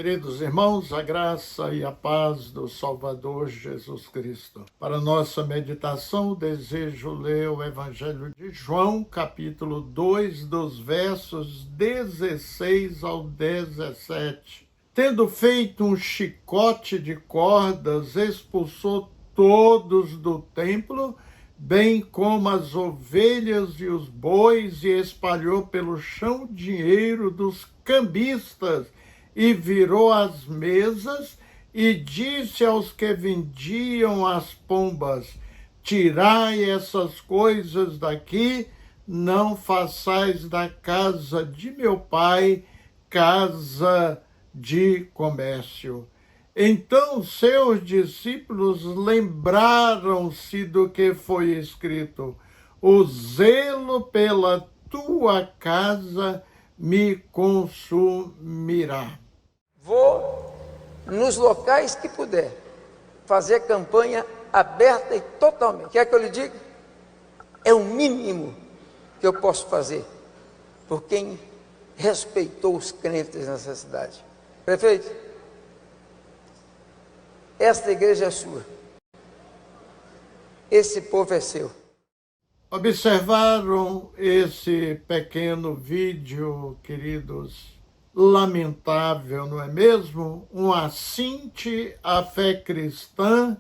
Queridos irmãos, a graça e a paz do Salvador Jesus Cristo. Para nossa meditação, desejo ler o Evangelho de João, capítulo 2, dos versos 16 ao 17. Tendo feito um chicote de cordas, expulsou todos do templo, bem como as ovelhas e os bois, e espalhou pelo chão dinheiro dos cambistas, e virou as mesas e disse aos que vendiam as pombas: tirai essas coisas daqui, não façais da casa de meu pai casa de comércio. Então seus discípulos lembraram-se do que foi escrito: o zelo pela tua casa me consumirá. Vou, nos locais que puder, fazer campanha aberta e totalmente. Quer que eu lhe diga? É o mínimo que eu posso fazer por quem respeitou os crentes nessa cidade. Prefeito, esta igreja é sua. Esse povo é seu. Observaram esse pequeno vídeo, queridos? Lamentável, não é mesmo? Um assinte à fé cristã,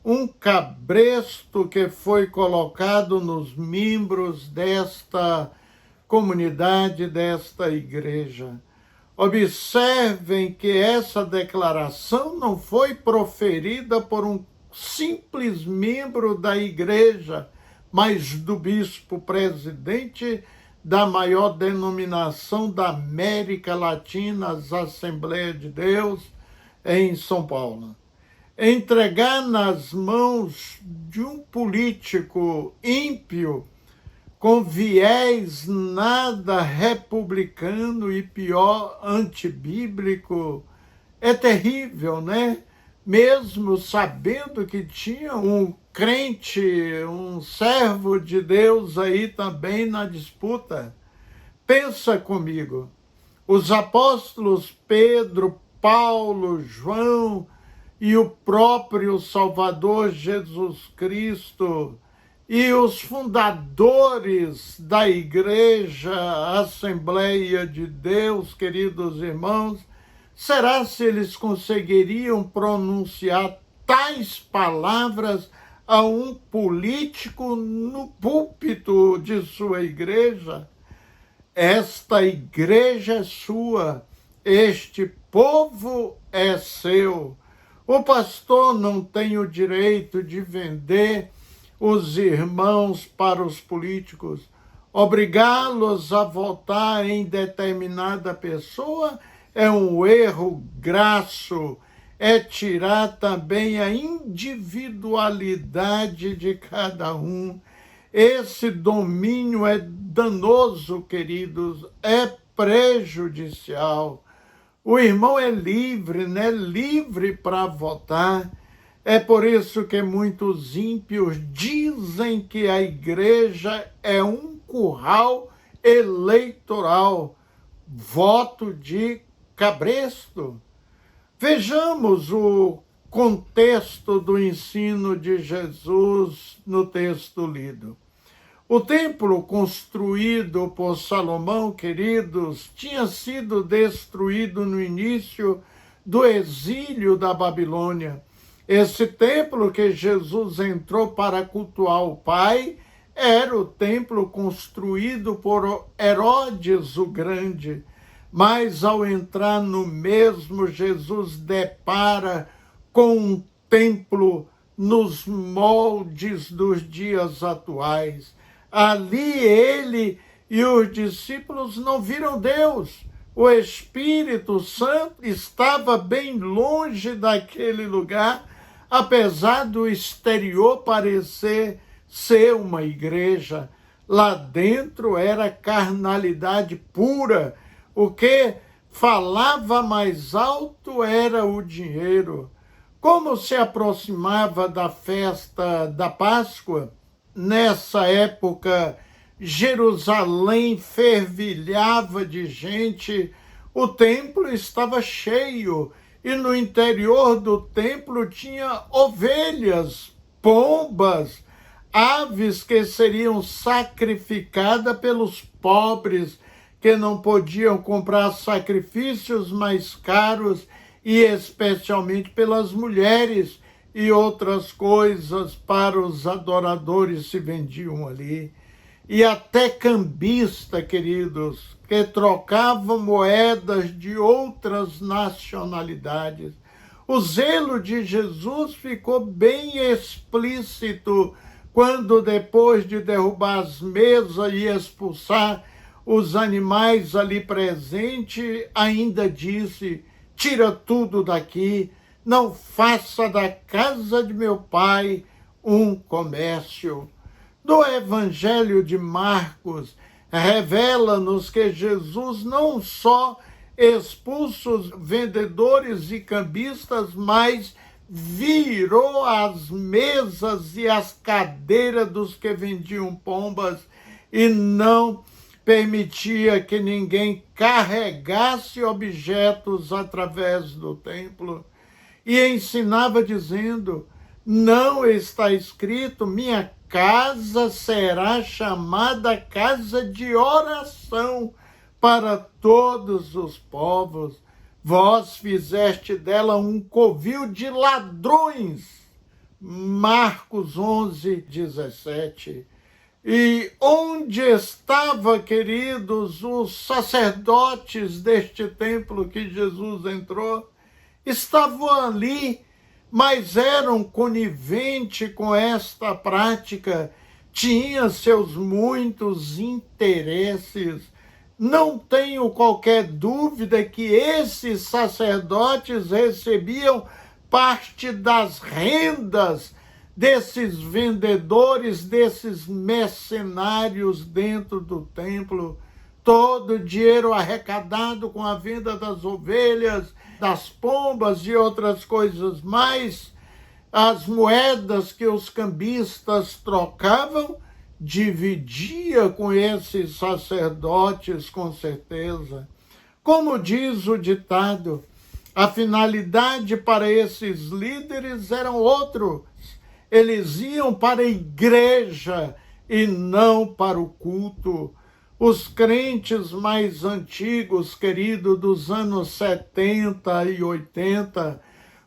um cabresto que foi colocado nos membros desta comunidade, desta igreja. Observem que essa declaração não foi proferida por um simples membro da igreja, mas do bispo presidente da maior denominação da América Latina, as Assembleias de Deus, em São Paulo. Entregar nas mãos de um político ímpio, com viés nada republicano e pior, antibíblico, é terrível, né? Mesmo sabendo que tinha um crente, um servo de Deus aí também na disputa. Pensa comigo, os apóstolos Pedro, Paulo, João e o próprio Salvador Jesus Cristo e os fundadores da Igreja Assembleia de Deus, queridos irmãos, será se eles conseguiriam pronunciar tais palavras a um político no púlpito de sua igreja? Esta igreja é sua, este povo é seu. O pastor não tem o direito de vender os irmãos para os políticos, obrigá-los a votar em determinada pessoa é um erro grasso, é tirar também a individualidade de cada um. Esse domínio é danoso, queridos, é prejudicial. O irmão é livre, né? Livre para votar. É por isso que muitos ímpios dizem que a igreja é um curral eleitoral, voto de cabresto. Vejamos o contexto do ensino de Jesus no texto lido. O templo construído por Salomão, queridos, tinha sido destruído no início do exílio da Babilônia. Esse templo que Jesus entrou para cultuar o Pai era o templo construído por Herodes o Grande. Mas ao entrar no mesmo, Jesus depara com um templo nos moldes dos dias atuais. Ali ele e os discípulos não viram Deus. O Espírito Santo estava bem longe daquele lugar, apesar do exterior parecer ser uma igreja. Lá dentro era carnalidade pura. O que falava mais alto era o dinheiro. Como se aproximava da festa da Páscoa, nessa época Jerusalém fervilhava de gente, o templo estava cheio e no interior do templo tinha ovelhas, pombas, aves que seriam sacrificadas pelos pobres, que não podiam comprar sacrifícios mais caros, e especialmente pelas mulheres, e outras coisas para os adoradores se vendiam ali. E até cambista, queridos, que trocavam moedas de outras nacionalidades. O zelo de Jesus ficou bem explícito quando, depois de derrubar as mesas e expulsar os animais ali presentes, ainda disse: tira tudo daqui, não faça da casa de meu pai um comércio. Do Evangelho de Marcos, revela-nos que Jesus não só expulsa os vendedores e cambistas, mas virou as mesas e as cadeiras dos que vendiam pombas e não permitia que ninguém carregasse objetos através do templo. E ensinava dizendo: não está escrito, minha casa será chamada casa de oração para todos os povos. Vós fizeste dela um covil de ladrões. Marcos 11:17. E onde estavam, queridos, os sacerdotes deste templo que Jesus entrou? Estavam ali, mas eram coniventes com esta prática, tinham seus muitos interesses. Não tenho qualquer dúvida que esses sacerdotes recebiam parte das rendas desses vendedores, desses mercenários dentro do templo. Todo o dinheiro arrecadado com a venda das ovelhas, das pombas e outras coisas mais, as moedas que os cambistas trocavam, dividia com esses sacerdotes, com certeza. Como diz o ditado, a finalidade para esses líderes era outro. Eles iam para a igreja e não para o culto. Os crentes mais antigos, querido, dos anos 70 e 80,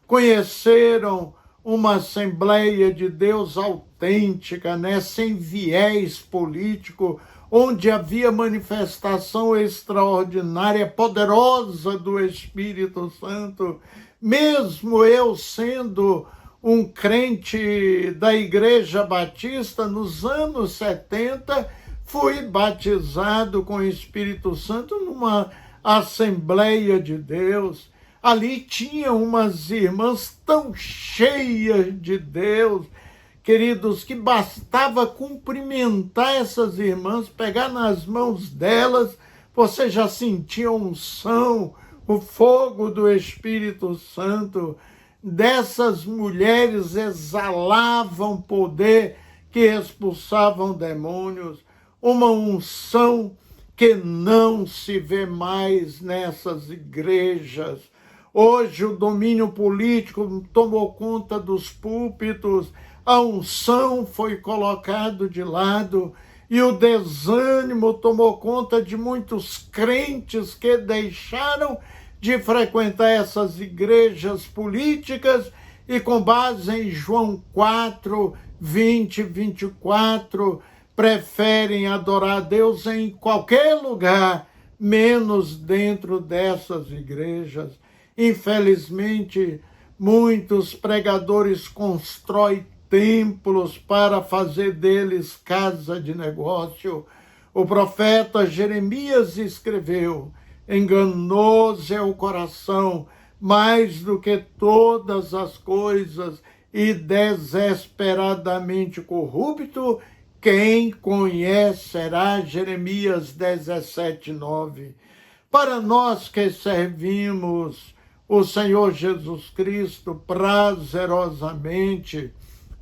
conheceram uma Assembleia de Deus autêntica, sem viés político, onde havia manifestação extraordinária, poderosa do Espírito Santo. Mesmo eu sendo um crente da Igreja Batista, nos anos 70, fui batizado com o Espírito Santo numa Assembleia de Deus. Ali tinha umas irmãs tão cheias de Deus, queridos, que bastava cumprimentar essas irmãs, pegar nas mãos delas, você já sentia a unção, o fogo do Espírito Santo. Dessas mulheres exalavam poder que expulsavam demônios, uma unção que não se vê mais nessas igrejas. Hoje o domínio político tomou conta dos púlpitos, a unção foi colocado de lado e o desânimo tomou conta de muitos crentes que deixaram de frequentar essas igrejas políticas e, com base em João 4, 20, 24, preferem adorar a Deus em qualquer lugar, menos dentro dessas igrejas. Infelizmente, muitos pregadores constroem templos para fazer deles casa de negócio. O profeta Jeremias escreveu: enganoso é o coração, mais do que todas as coisas, e desesperadamente corrupto, quem conhecerá? Jeremias 17:9. Para nós que servimos o Senhor Jesus Cristo prazerosamente,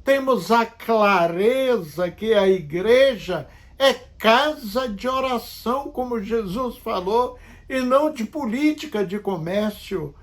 temos a clareza que a igreja é casa de oração, como Jesus falou. e não de política de comércio.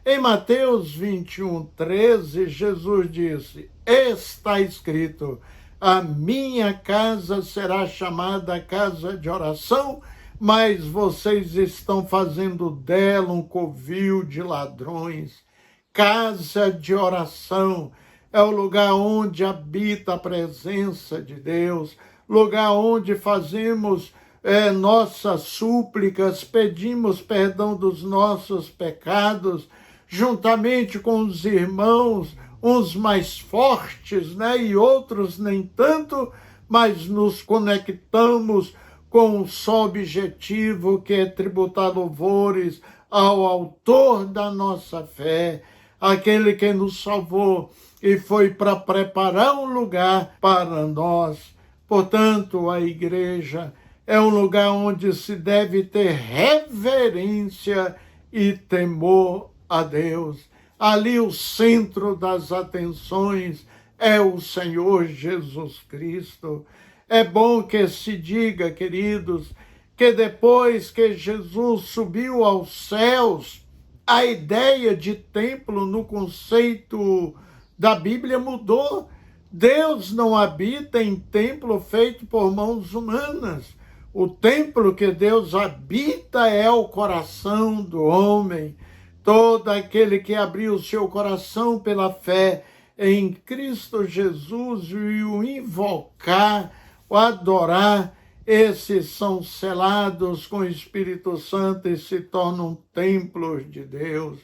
Em Mateus 21:13, Jesus disse: está escrito, a minha casa será chamada casa de oração, mas vocês estão fazendo dela um covil de ladrões. Casa de oração é o lugar onde habita a presença de Deus, lugar onde fazemos nossas súplicas, pedimos perdão dos nossos pecados, juntamente com os irmãos, uns mais fortes, e outros nem tanto, mas nos conectamos com um só objetivo, que é tributar louvores ao autor da nossa fé, aquele que nos salvou e foi para preparar um lugar para nós. Portanto, a igreja é um lugar onde se deve ter reverência e temor a Deus. Ali o centro das atenções é o Senhor Jesus Cristo. É bom que se diga, queridos, que depois que Jesus subiu aos céus, a ideia de templo no conceito da Bíblia mudou. Deus não habita em templo feito por mãos humanas. O templo que Deus habita é o coração do homem. Todo aquele que abriu o seu coração pela fé em Cristo Jesus e o invocar, o adorar, esses são selados com o Espírito Santo e se tornam templos de Deus,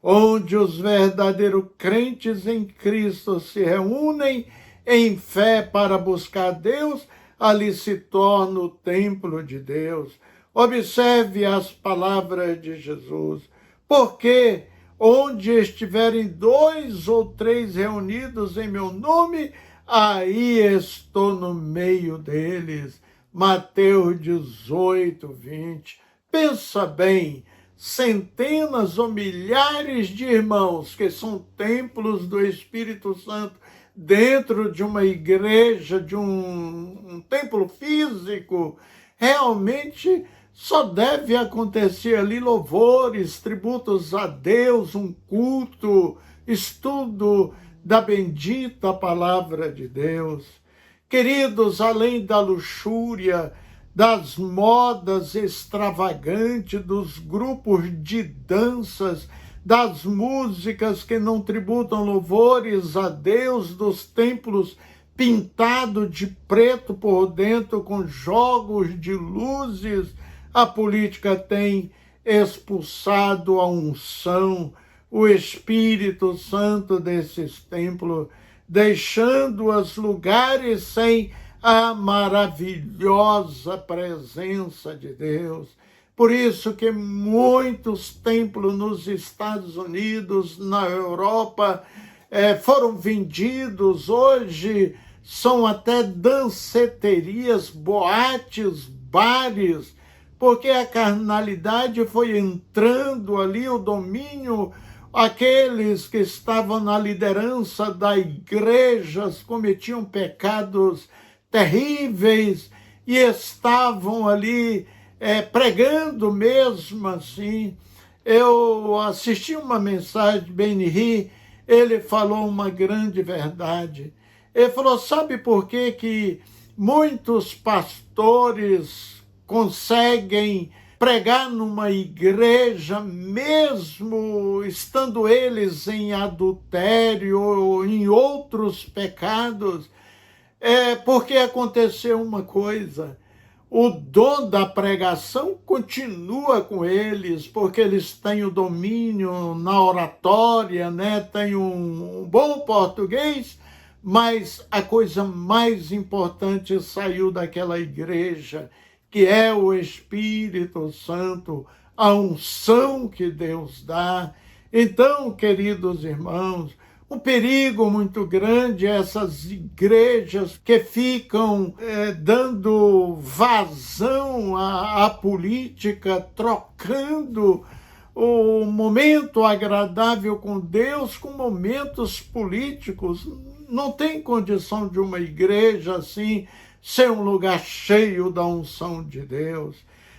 onde os verdadeiros crentes em Cristo se reúnem em fé para buscar Deus, ali se torna o templo de Deus. Observe as palavras de Jesus. Porque onde estiverem 2 ou 3 reunidos em meu nome, aí estou no meio deles. Mateus 18:20. Pensa bem, centenas ou milhares de irmãos que são templos do Espírito Santo dentro de uma igreja, de um templo físico, realmente só deve acontecer ali louvores, tributos a Deus, um culto, estudo da bendita palavra de Deus. Queridos, além da luxúria, das modas extravagantes, dos grupos de danças, das músicas que não tributam louvores a Deus, dos templos pintados de preto por dentro com jogos de luzes, a política tem expulsado a unção, o Espírito Santo desses templos, deixando-os lugares sem a maravilhosa presença de Deus. Por isso que muitos templos nos Estados Unidos, na Europa, foram vendidos. Hoje são até danceterias, boates, bares, porque a carnalidade foi entrando ali, o domínio, aqueles que estavam na liderança das igrejas cometiam pecados terríveis e estavam ali pregando mesmo assim. Eu assisti uma mensagem de Benny, ele falou uma grande verdade. Ele falou, sabe por que muitos pastores conseguem pregar numa igreja, mesmo estando eles em adultério ou em outros pecados? Porque aconteceu uma coisa: o dom da pregação continua com eles, porque eles têm o domínio na oratória, têm um bom português, mas a coisa mais importante saiu daquela igreja, que é o Espírito Santo, a unção que Deus dá. Então, queridos irmãos, um perigo muito grande é essas igrejas que ficam dando vazão à política, trocando o momento agradável com Deus com momentos políticos. Não tem condição de uma igreja assim ser um lugar cheio da unção de Deus.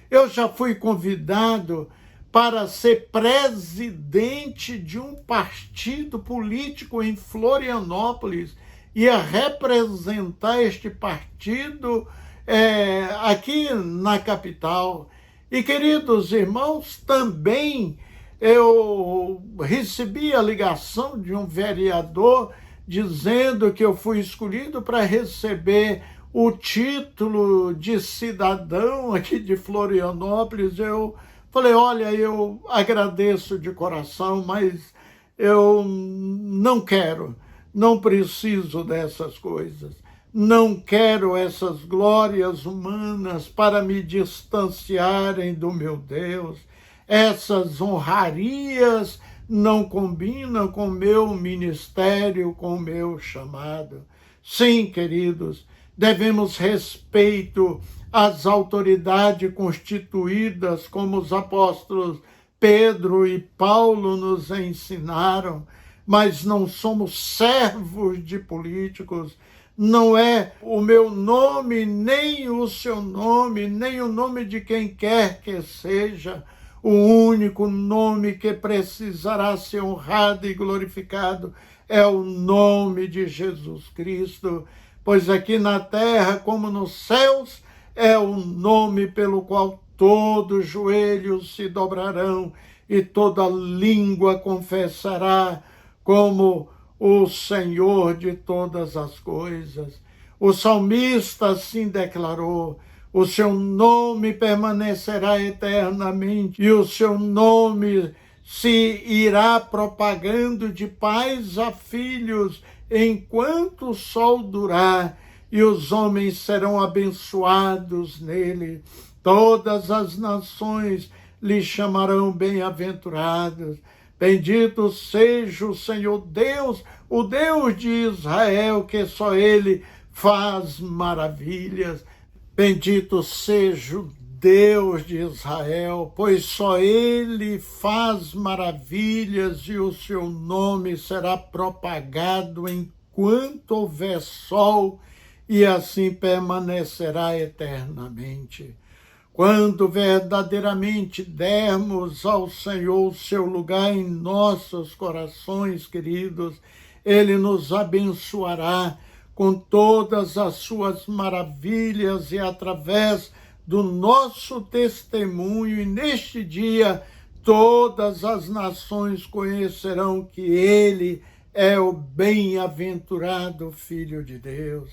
Eu já fui convidado para ser presidente de um partido político em Florianópolis, ia representar este partido aqui na capital. E, queridos irmãos, também eu recebi a ligação de um vereador dizendo que eu fui escolhido para receber o título de cidadão aqui de Florianópolis. Eu falei, olha, eu agradeço de coração, mas eu não quero, não preciso dessas coisas. Não quero essas glórias humanas para me distanciarem do meu Deus. Essas honrarias não combinam com o meu ministério, com o meu chamado. Sim, queridos, devemos respeito às autoridades constituídas, como os apóstolos Pedro e Paulo nos ensinaram, mas não somos servos de políticos. Não é o meu nome, nem o seu nome, nem o nome de quem quer que seja, o único nome que precisará ser honrado e glorificado é o nome de Jesus Cristo, pois aqui na terra, como nos céus, é o nome pelo qual todos os joelhos se dobrarão e toda língua confessará como o Senhor de todas as coisas. O salmista assim declarou: o seu nome permanecerá eternamente e o seu nome se irá propagando de pais a filhos enquanto o sol durar, e os homens serão abençoados nele. Todas as nações lhe chamarão bem-aventurados. Bendito seja o Senhor Deus, o Deus de Israel, que só Ele faz maravilhas. Bendito seja o Deus de Israel, pois só Ele faz maravilhas e o seu nome será propagado enquanto houver sol e assim permanecerá eternamente. Quando verdadeiramente dermos ao Senhor o seu lugar em nossos corações, queridos, Ele nos abençoará com todas as suas maravilhas e através do nosso testemunho. E neste dia, todas as nações conhecerão que Ele é o bem-aventurado Filho de Deus.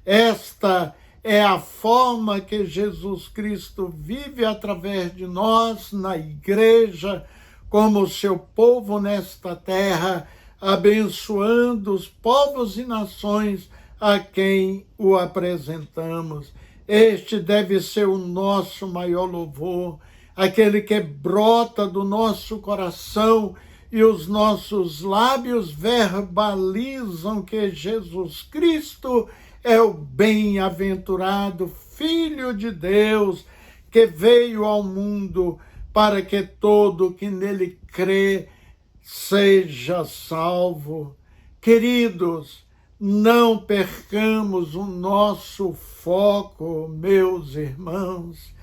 Esta é a forma que Jesus Cristo vive através de nós na igreja, como seu povo nesta terra, abençoando os povos e nações a quem o apresentamos. Este deve ser o nosso maior louvor, aquele que brota do nosso coração e os nossos lábios verbalizam que Jesus Cristo é o bem-aventurado Filho de Deus, que veio ao mundo para que todo que nele crê seja salvo. Queridos, não percamos o nosso foco, meus irmãos.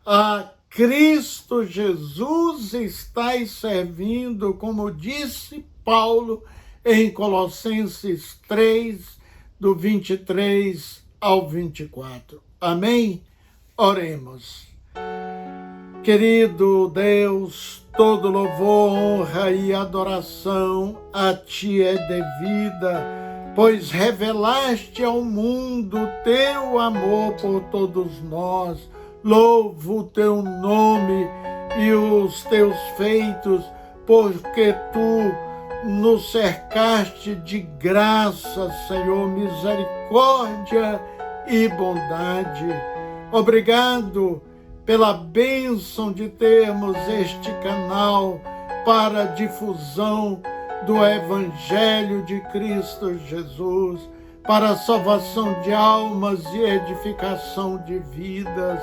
A Cristo Jesus estáis servindo, como disse Paulo em Colossenses 3, do 23 ao 24. Amém? Oremos. Querido Deus, todo louvor, honra e adoração a Ti é devida, pois revelaste ao mundo Teu amor por todos nós. Louvo o Teu nome e os Teus feitos, porque Tu nos cercaste de graça, Senhor, misericórdia e bondade. Obrigado pela bênção de termos este canal para a difusão do Evangelho de Cristo Jesus, para a salvação de almas e edificação de vidas.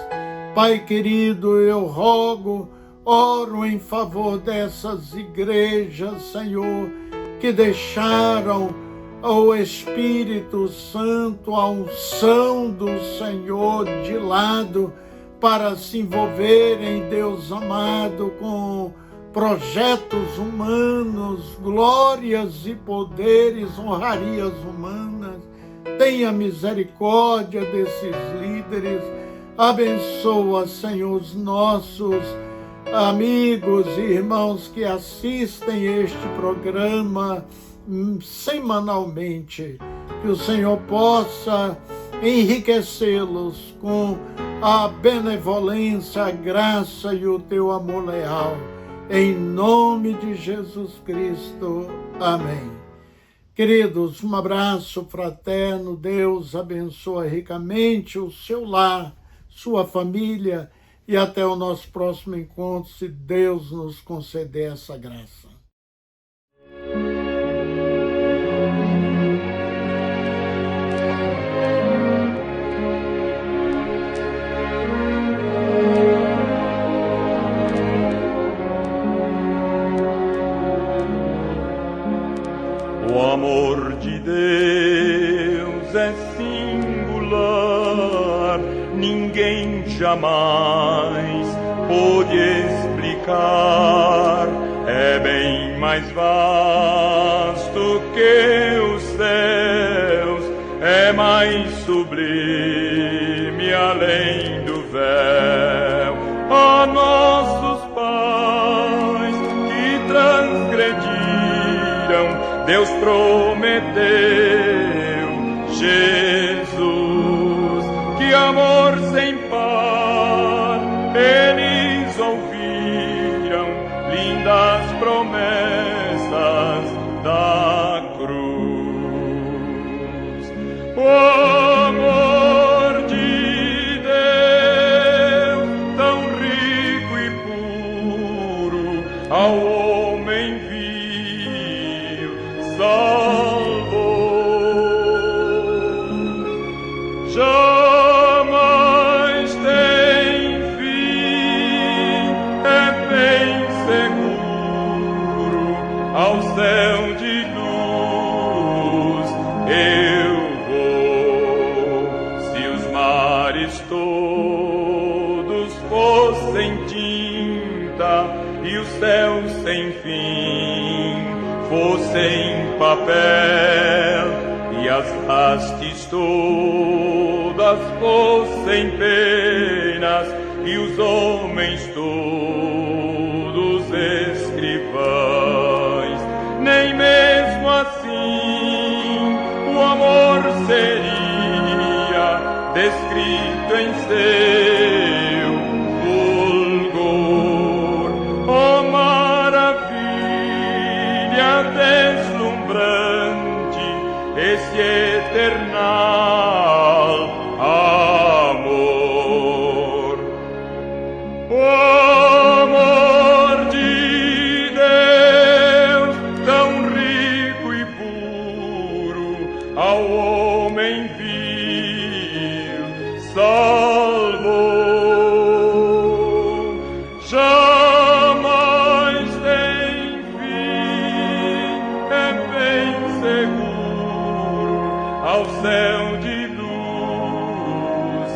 Pai querido, eu rogo, oro em favor dessas igrejas, Senhor, que deixaram o Espírito Santo, a unção do Senhor de lado, para se envolverem, Deus amado, com projetos humanos, glórias e poderes, honrarias humanas. Tenha misericórdia desses líderes. Abençoa, Senhor, os nossos amigos e irmãos que assistem este programa semanalmente. Que o Senhor possa enriquecê-los com a benevolência, a graça e o teu amor leal. Em nome de Jesus Cristo. Amém. Queridos, um abraço fraterno. Deus abençoe ricamente o seu lar, sua família, e até o nosso próximo encontro, se Deus nos conceder essa graça. O amor de Deus é singular, ninguém jamais pôde explicar. É bem mais vasto que os céus, é mais sublime além do véu. A nossos pais que transgrediram, Deus prometeu Jesus, que amor sem par eles ouviram, lindas promessas da cruz. O amor de Deus, tão rico e puro, ao homem salvou. Jamais tem fim, é bem seguro, ao céu de luz eu vou. Se os mares todos fossem tinta e o céu sem fim fossem papel, e as hastes todas fossem penas, e os homens todos escrivães, nem mesmo assim o amor seria descrito em seu fulgor. Oh, maravilha deslumbrante, esse eternal amor. O amor de Deus, tão rico e puro, ao homem vil salvou. Jamais tem fim, é bem seguro, ao céu de luz